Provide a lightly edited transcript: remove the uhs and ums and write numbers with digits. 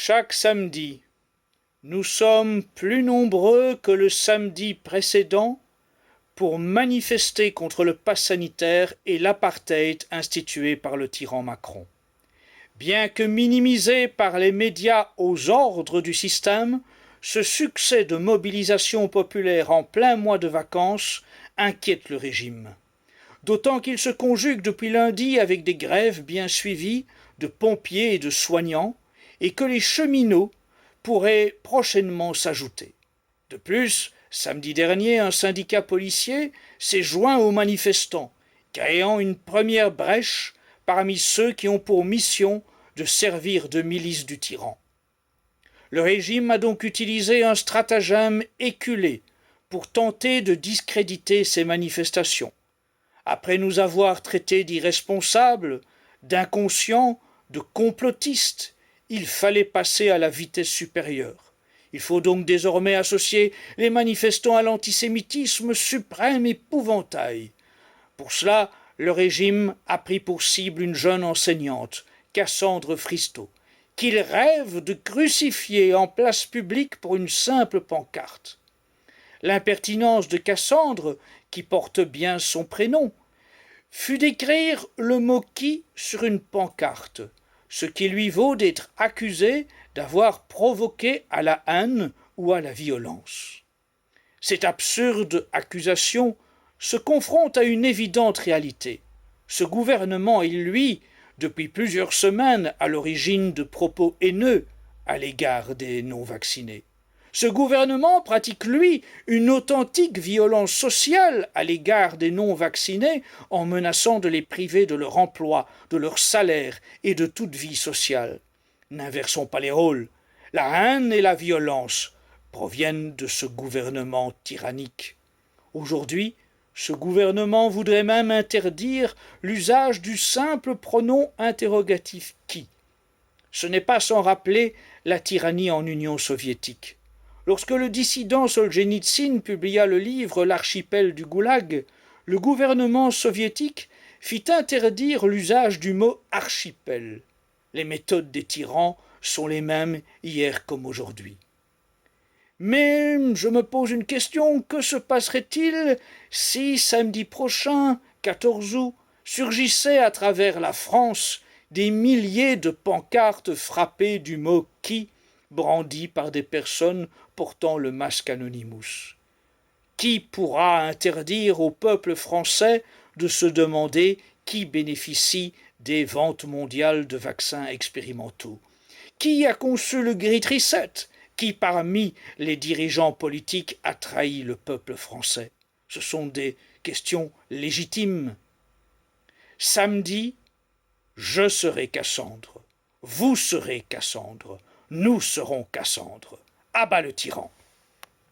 Chaque samedi, nous sommes plus nombreux que le samedi précédent pour manifester contre le pass sanitaire et l'apartheid institué par le tyran Macron. Bien que minimisé par les médias aux ordres du système, ce succès de mobilisation populaire en plein mois de vacances inquiète le régime. D'autant qu'il se conjugue depuis lundi avec des grèves bien suivies de pompiers et de soignants, et que les cheminots pourraient prochainement s'ajouter. De plus, samedi dernier, un syndicat policier s'est joint aux manifestants, créant une première brèche parmi ceux qui ont pour mission de servir de milice du tyran. Le régime a donc utilisé un stratagème éculé pour tenter de discréditer ces manifestations. Après nous avoir traités d'irresponsables, d'inconscients, de complotistes, il fallait passer à la vitesse supérieure. Il faut donc désormais associer les manifestants à l'antisémitisme suprême épouvantail. Pour cela, le régime a pris pour cible une jeune enseignante, Cassandre Fristo, qu'il rêve de crucifier en place publique pour une simple pancarte. L'impertinence de Cassandre, qui porte bien son prénom, fut d'écrire le mot « qui » sur une pancarte, ce qui lui vaut d'être accusé d'avoir provoqué à la haine ou à la violence. Cette absurde accusation se confronte à une évidente réalité. Ce gouvernement est, lui, depuis plusieurs semaines, à l'origine de propos haineux à l'égard des non-vaccinés. Ce gouvernement pratique, lui, une authentique violence sociale à l'égard des non-vaccinés en menaçant de les priver de leur emploi, de leur salaire et de toute vie sociale. N'inversons pas les rôles. La haine et la violence proviennent de ce gouvernement tyrannique. Aujourd'hui, ce gouvernement voudrait même interdire l'usage du simple pronom interrogatif « qui ». Ce n'est pas sans rappeler la tyrannie en Union soviétique. Lorsque le dissident Solzhenitsyn publia le livre L'archipel du Goulag, le gouvernement soviétique fit interdire l'usage du mot archipel. Les méthodes des tyrans sont les mêmes hier comme aujourd'hui. Mais je me pose une question, que se passerait-il si samedi prochain, 14 août, surgissaient à travers la France des milliers de pancartes frappées du mot « qui » brandies par des personnes portant le masque Anonymous? Qui pourra interdire au peuple français de se demander qui bénéficie des ventes mondiales de vaccins expérimentaux? Qui a conçu le Great Reset? Qui parmi les dirigeants politiques a trahi le peuple français? Ce sont des questions légitimes. Samedi, je serai Cassandre, vous serez Cassandre, nous serons Cassandre. À bas le tyran!